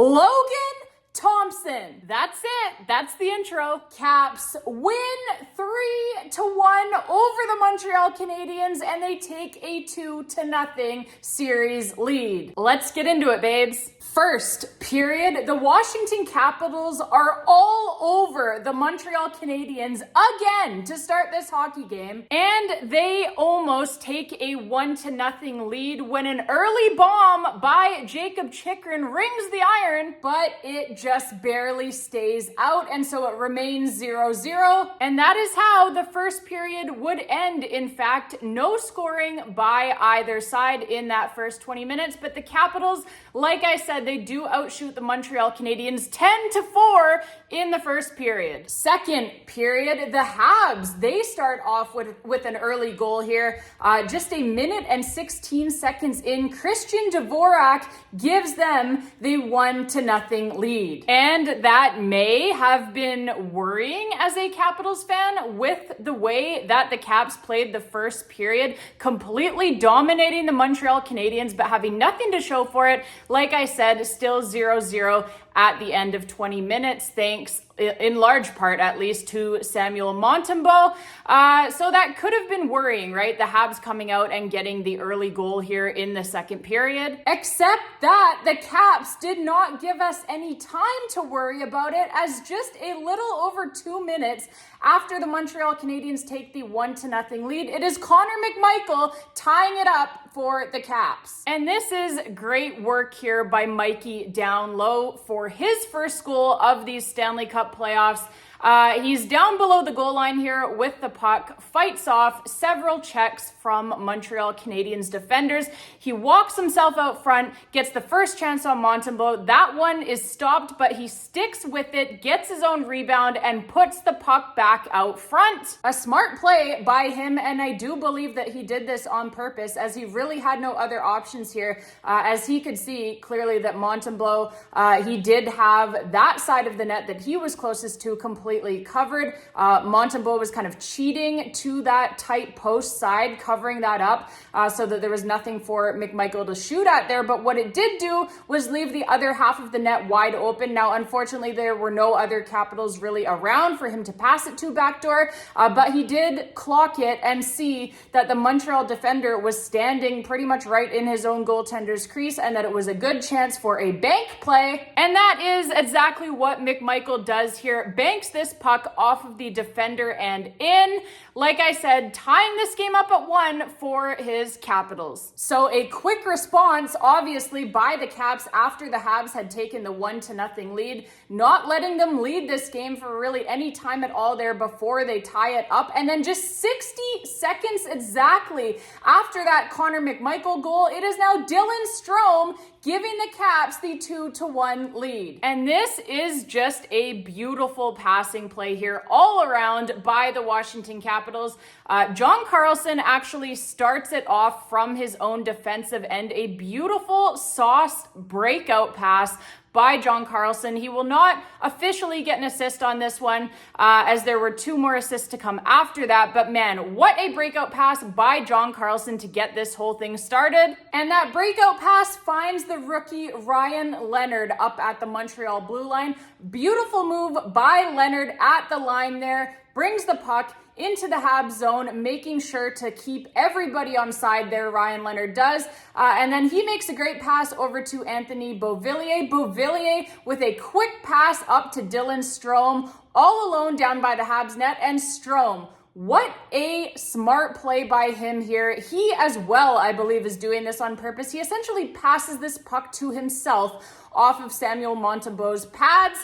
Logan Thompson. That's it. That's the intro. Caps win 3-1 over the Montreal Canadiens, and they take a 2-0 series lead. Let's get into it, babes. First period, the Washington Capitals are all over the Montreal Canadiens again to start this hockey game, and they almost take a 1-0 lead when an early bomb by Jacob Chychrun rings the iron, but it just barely stays out, and so it remains 0-0, and that is how the first period would end. In fact, no scoring by either side in that first 20 minutes, but the Capitals, like I said, they do outshoot the Montreal Canadiens 10-4 in the first period. Second period, the Habs, they start off with an early goal here. Just a minute and 16 seconds in, Christian Dvorak gives them the 1-0 lead. And that may have been worrying as a Capitals fan with the way that the Caps played the first period, completely dominating the Montreal Canadiens, but having nothing to show for it. Like I said, still 0-0 at the end of 20 minutes, thanks in large part, at least, to Samuel Montembeault. So that could have been worrying, right? The Habs coming out and getting the early goal here in the second period. Except that the Caps did not give us any time to worry about it, as just a little over 2 minutes after the Montreal Canadiens take the 1-0 lead, it is Connor McMichael tying it up for the Caps. And this is great work here by Mikey down low for his first goal of these Stanley Cup playoffs. He's down below the goal line here with the puck, fights off several checks from Montreal Canadiens defenders. He walks himself out front, gets the first chance on Montembeault. That one is stopped, but he sticks with it, gets his own rebound, and puts the puck back out front. A smart play by him, and I do believe that he did this on purpose, as he really had no other options here, as he could see clearly that Montembeault, he did have that side of the net that he was closest to completely covered. Montembeault was kind of cheating to that tight post side, covering that up so that there was nothing for McMichael to shoot at there. But what it did do was leave the other half of the net wide open. Now, unfortunately, there were no other Capitals really around for him to pass it to backdoor, but he did clock it and see that the Montreal defender was standing pretty much right in his own goaltender's crease, and that it was a good chance for a bank play. And that is exactly what McMichael does here. Banks this puck off of the defender and in. Like I said, tying this game up at 1 for his Capitals. So a quick response, obviously, by the Caps after the Habs had taken the 1-0 lead, not letting them lead this game for really any time at all there before they tie it up. And then just 60 seconds exactly after that Connor McMichael goal, it is now Dylan Strome giving the Caps the 2-1 lead. And this is just a beautiful passing play here all around by the Washington Capitals. John Carlson actually starts it off from his own defensive end. A beautiful sauced breakout pass by John Carlson. He will not officially get an assist on this one, as there were 2 more assists to come after that. But man, what a breakout pass by John Carlson to get this whole thing started. And that breakout pass finds the rookie Ryan Leonard up at the Montreal blue line. Beautiful move by Leonard at the line there. Brings the puck into the Habs zone, making sure to keep everybody on side there, Ryan Leonard does. And then he makes a great pass over to Anthony Beauvillier. Beauvillier with a quick pass up to Dylan Strome, all alone down by the Habs net. And Strome, what a smart play by him here. He as well, I believe, is doing this on purpose. He essentially passes this puck to himself off of Samuel Montembeault's pads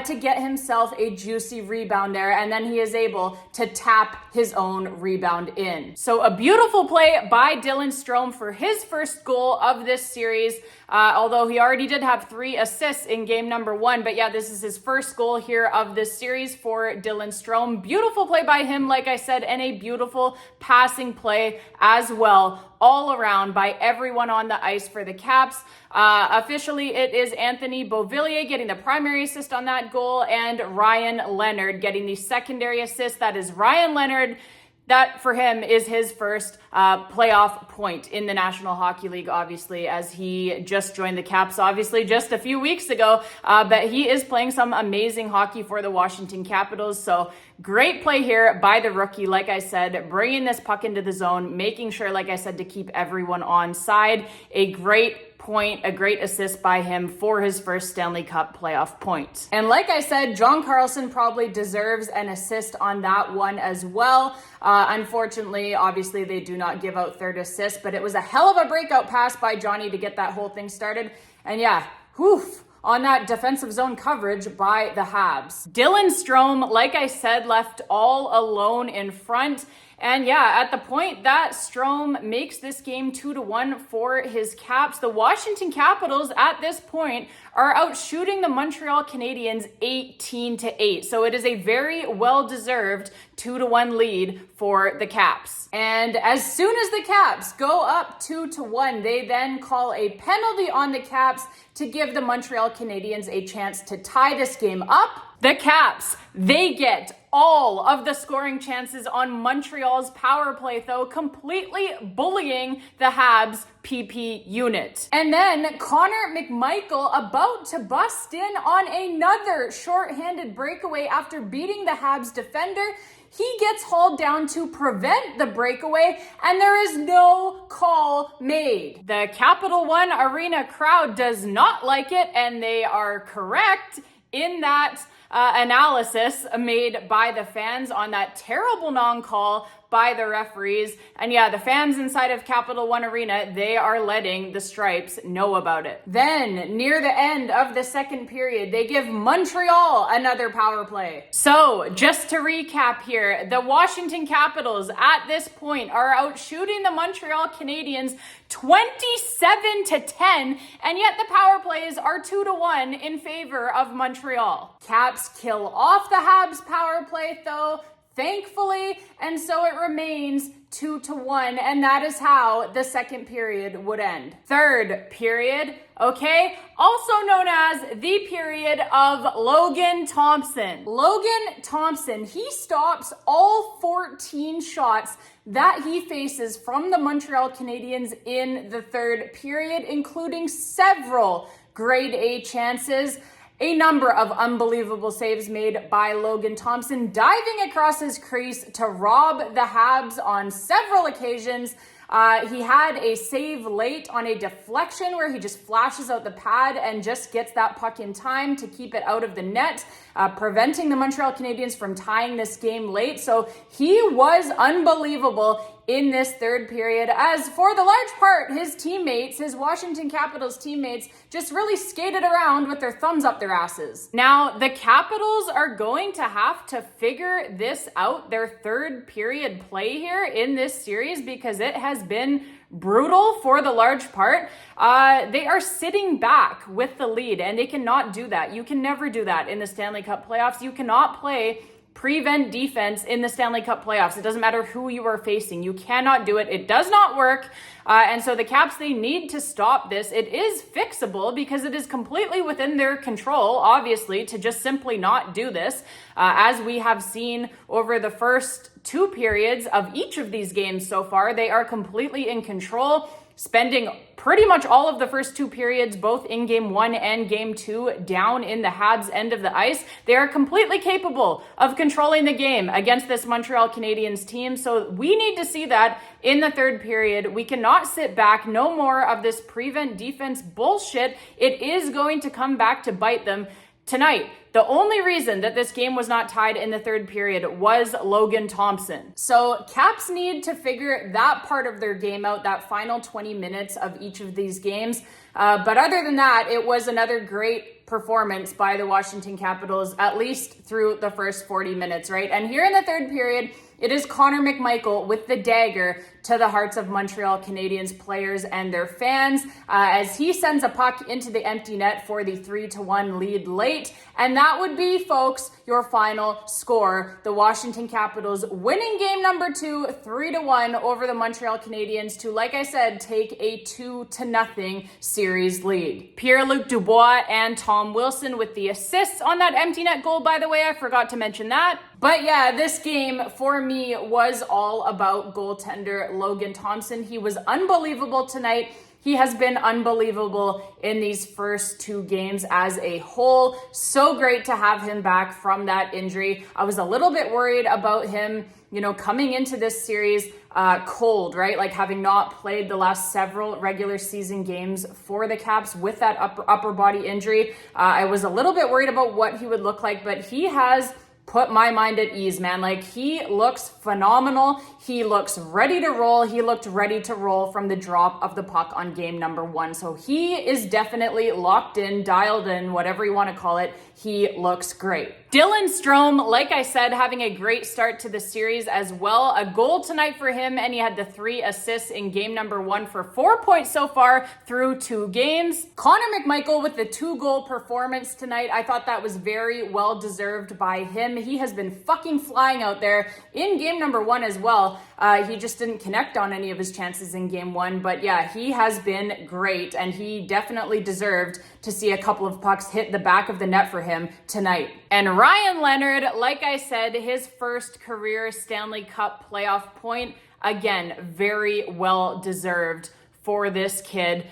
to get himself a juicy rebound there, and then he is able to tap his own rebound in. So a beautiful play by Dylan Strome for his first goal of this series, although he already did have 3 assists in game number 1. But yeah, this is his first goal here of this series for Dylan Strome. Beautiful play by him, like I said, and a beautiful passing play as well, all around by everyone on the ice for the Caps. Officially, it is Anthony Beauvillier getting the primary assist on that goal, and Ryan Leonard getting the secondary assist. That is Ryan Leonard That for him is his first playoff point in the National Hockey League, obviously, as he just joined the Caps, obviously, just a few weeks ago. But he is playing some amazing hockey for the Washington Capitals. So great play here by the rookie, like I said, bringing this puck into the zone, making sure, like I said, to keep everyone on side. A great point, a great assist by him for his first Stanley Cup playoff point. And like I said, John Carlson probably deserves an assist on that one as well. Unfortunately, obviously, they do not give out third assist, but it was a hell of a breakout pass by Johnny to get that whole thing started. And yeah, on that defensive zone coverage by the Habs. Dylan Strome, like I said, left all alone in front. And yeah, at the point that Strome makes this game 2-1 for his Caps, the Washington Capitals at this point are out shooting the Montreal Canadiens 18-8. So it is a very well-deserved 2-1 lead for the Caps. And as soon as the Caps go up 2-1, they then call a penalty on the Caps to give the Montreal Canadiens a chance to tie this game up. The Caps, they get all of the scoring chances on Montreal's power play, though, completely bullying the Habs PP unit. And then Connor McMichael about to bust in on another shorthanded breakaway after beating the Habs defender. He gets hauled down to prevent the breakaway, and there is no call made. The Capital One Arena crowd does not like it, and they are correct in that analysis made by the fans on that terrible non-call by the referees. And yeah, the fans inside of Capital One Arena, they are letting the Stripes know about it. Then, near the end of the second period, they give Montreal another power play. So, just to recap here, the Washington Capitals at this point are out shooting the Montreal Canadiens 27-10, and yet the power plays are 2-1 in favor of Montreal. Caps kill off the Habs power play, though, thankfully, and so it remains 2-1, and that is how the second period would end. Third period, okay, also known as the period of Logan Thompson. Logan Thompson, he stops all 14 shots that he faces from the Montreal Canadiens in the third period, including several grade A chances. A number of unbelievable saves made by Logan Thompson, diving across his crease to rob the Habs on several occasions. He had a save late on a deflection where he just flashes out the pad and just gets that puck in time to keep it out of the net, preventing the Montreal Canadiens from tying this game late. So he was unbelievable in this third period, as for the large part, his teammates, his Washington Capitals teammates, just really skated around with their thumbs up their asses. Now, the Capitals are going to have to figure this out, their third period play here in this series, because it has been brutal for the large part. They are sitting back with the lead, and they cannot do that. You can never do that in the Stanley Cup playoffs. You cannot play prevent defense in the Stanley Cup playoffs. It doesn't matter who you are facing. You cannot do it. It does not work. And so the Caps, they need to stop this. It is fixable because it is completely within their control, obviously, to just simply not do this. As we have seen over the first two periods of each of these games so far, they are completely in control, spending pretty much all of the first two periods, both in game one and game two, down in the Habs end of the ice. They are completely capable of controlling the game against this Montreal Canadiens team. So we need to see that in the third period. We cannot sit back. No more of this prevent defense bullshit. It is going to come back to bite them tonight. The only reason that this game was not tied in the third period was Logan Thompson. So Caps need to figure that part of their game out, that final 20 minutes of each of these games. But other than that, it was another great performance by the Washington Capitals, at least through the first 40 minutes, right? And here in the third period, it is Connor McMichael with the dagger to the hearts of Montreal Canadiens players and their fans as he sends a puck into the empty net for the 3-1 lead late. And that would be, folks, your final score. The Washington Capitals winning game number 2, 3-1 over the Montreal Canadiens to, like I said, take a 2-0 series lead. Pierre-Luc Dubois and Tom Wilson with the assists on that empty net goal, by the way. I forgot to mention that. But yeah, this game for me was all about goaltender Logan Thompson. He was unbelievable tonight. He has been unbelievable in these first 2 games as a whole. So great to have him back from that injury. I was a little bit worried about him, coming into this series cold, right? Like having not played the last several regular season games for the Caps with that upper body injury. I was a little bit worried about what he would look like, but he has put my mind at ease, man. Like, he looks phenomenal. He looks ready to roll. He looked ready to roll from the drop of the puck on game number 1. So he is definitely locked in, dialed in, whatever you want to call it. He looks great. Dylan Strome, like I said, having a great start to the series as well. A goal tonight for him, and he had the 3 assists in game number 1 for 4 points so far through 2 games. Connor McMichael with the 2-goal performance tonight. I thought that was very well deserved by him. He has been fucking flying out there in game number 1 as well. He just didn't connect on any of his chances in game 1, but yeah, he has been great, and he definitely deserved to see a couple of pucks hit the back of the net for him tonight. And Ryan Leonard, like I said, his first career Stanley Cup playoff point, again, very well deserved for this kid.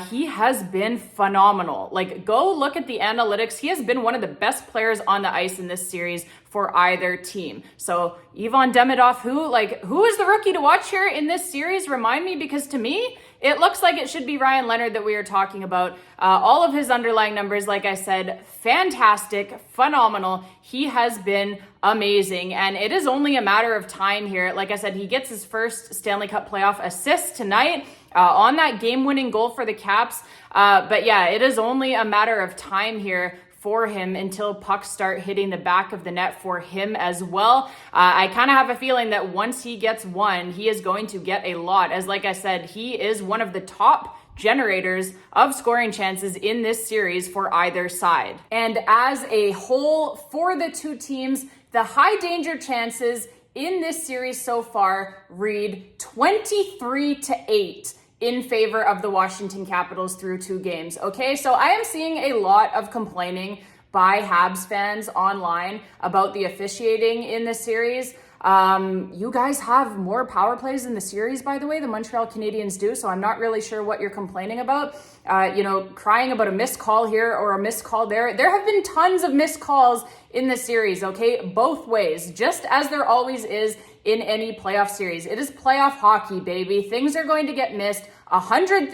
He has been phenomenal. Like, go look at the analytics. He has been one of the best players on the ice in this series for either team. So Ivan Demidov, who is the rookie to watch here in this series? Remind me, because to me, it looks like it should be Ryan Leonard that we are talking about. All of his underlying numbers, like I said, fantastic, phenomenal. He has been amazing, and it is only a matter of time here. Like I said, he gets his first Stanley Cup playoff assist tonight on that game-winning goal for the Caps. But yeah, it is only a matter of time here for him until pucks start hitting the back of the net for him as well. I kind of have a feeling that once he gets one, he is going to get a lot. As like I said, he is one of the top generators of scoring chances in this series for either side. And as a whole, for the 2 teams, the high danger chances in this series so far read 23-8 in favor of the Washington Capitals through 2 games. Okay, so I am seeing a lot of complaining by Habs fans online about the officiating in this series. You guys have more power plays in the series, by the way, the Montreal Canadiens do, so I'm not really sure what you're complaining about. Crying about a missed call here or a missed call there. There have been tons of missed calls in the series, okay? Both ways, just as there always is in any playoff series. It is playoff hockey, baby. Things are going to get missed. 100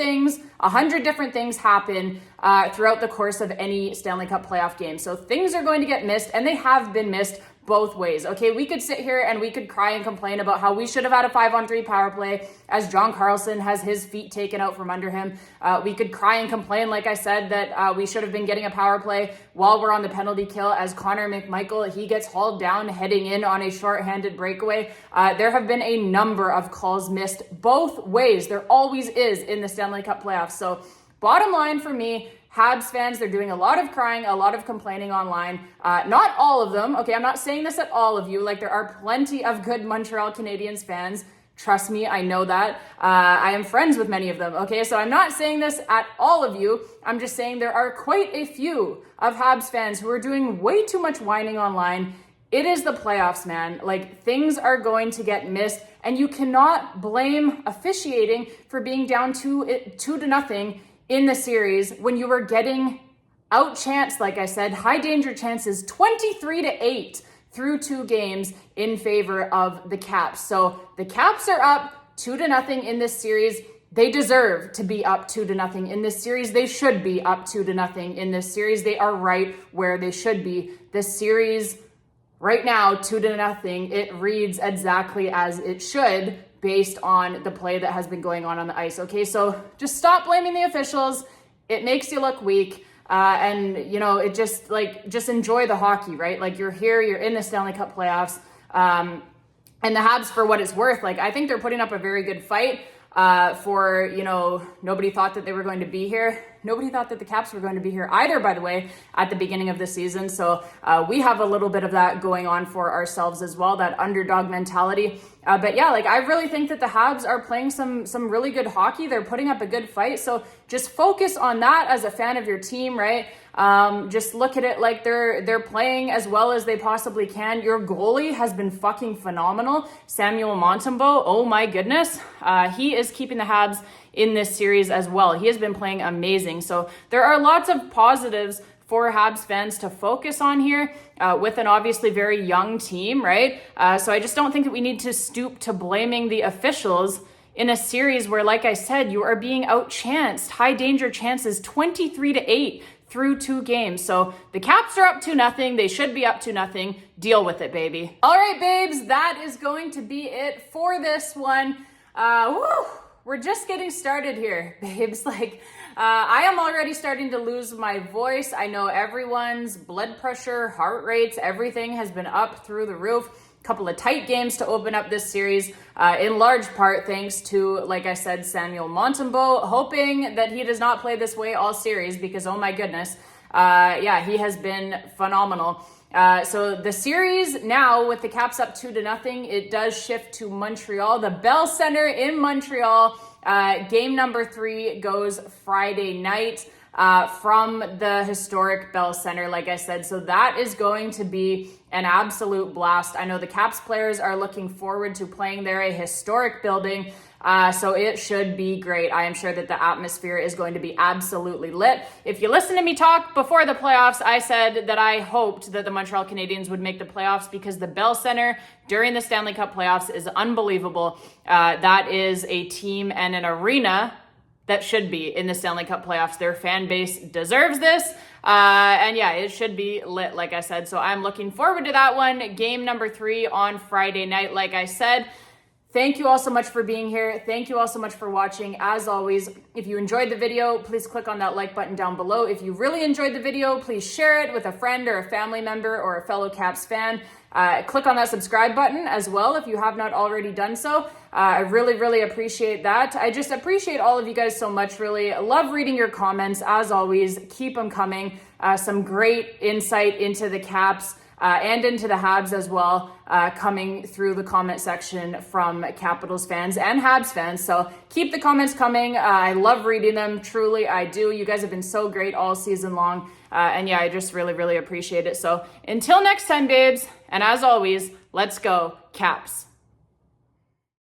different things happen throughout the course of any Stanley Cup playoff game. So things are going to get missed, and they have been missed both ways. Okay, we could sit here and we could cry and complain about how we should have had a 5-on-3 power play as John Carlson has his feet taken out from under him. We could cry and complain, like I said, that we should have been getting a power play while we're on the penalty kill as Connor McMichael, he gets hauled down heading in on a shorthanded breakaway. There have been a number of calls missed both ways. There always is in the Stanley Cup playoffs. So bottom line for me, Habs fans, they're doing a lot of crying, a lot of complaining online. Not all of them. Okay, I'm not saying this at all of you. Like, there are plenty of good Montreal Canadiens fans. Trust me, I know that. I am friends with many of them. Okay, so I'm not saying this at all of you. I'm just saying there are quite a few of Habs fans who are doing way too much whining online. It is the playoffs, man. Like, things are going to get missed, and you cannot blame officiating for being down 2-0 in the series when you were getting outchanced, like I said, high danger chances, 23-8 through 2 games in favor of the Caps. So the Caps are up 2-0 in this series. They deserve to be up 2-0 in this series. They should be up 2-0 in this series. They are right where they should be. This series right now, 2-0, it reads exactly as it should based on the play that has been going on the ice. Okay, so just stop blaming the officials. It makes you look weak. And, it just enjoy the hockey, right? Like, you're here, you're in the Stanley Cup playoffs. And the Habs, for what it's worth, like, I think they're putting up a very good fight. Nobody thought that they were going to be here. Nobody thought that the Caps were going to be here either, by the way, at the beginning of the season. So we have a little bit of that going on for ourselves as well, that underdog mentality. But yeah, like, I really think that the Habs are playing some really good hockey. They're putting up a good fight. So just focus on that as a fan of your team, right? Just look at it like they're playing as well as they possibly can. Your goalie has been fucking phenomenal. Samuel Montembeault, oh my goodness. He is keeping the Habs in this series as well. He has been playing amazing. So there are lots of positives for Habs fans to focus on here with an obviously very young team, right? So I just don't think that we need to stoop to blaming the officials in a series where, like I said, you are being outchanced. High danger chances 23-8 through 2 games. So the Caps are up 2-0. They should be up 2-0. Deal with it, baby. All right, babes, that is going to be it for this one. We're just getting started here, babes. Like, I am already starting to lose my voice. I know everyone's blood pressure, heart rates, everything has been up through the roof. Couple of tight games to open up this series, in large part thanks to, like I said, Samuel Montembeault, hoping that he does not play this way all series because, oh my goodness, he has been phenomenal. So the series now with the Caps up 2-0, it does shift to Montreal, the Bell Center in Montreal. Game number 3 goes Friday night from the historic Bell Center, like I said. So that is going to be an absolute blast. I know the Caps players are looking forward to playing there, a historic building. So it should be great. I am sure that the atmosphere is going to be absolutely lit. If you listen to me talk before the playoffs, I said that I hoped that the Montreal Canadiens would make the playoffs because the Bell Center during the Stanley Cup playoffs is unbelievable. That is a team and an arena that should be in the Stanley Cup playoffs. Their fan base deserves this. It should be lit, like I said. So I'm looking forward to that one. Game number 3 on Friday night, like I said. Thank you all so much for being here. Thank you all so much for watching. As always, if you enjoyed the video, please click on that like button down below. If you really enjoyed the video, please share it with a friend or a family member or a fellow Caps fan. Click on that subscribe button as well if you have not already done so. I really, really appreciate that. I just appreciate all of you guys so much, really. I love reading your comments. As always, keep them coming. Some great insight into the Caps and into the Habs as well, coming through the comment section from Capitals fans and Habs fans. So keep the comments coming. I love reading them. Truly, I do. You guys have been so great all season long. I just really, really appreciate it. So until next time, babes. And as always, let's go Caps.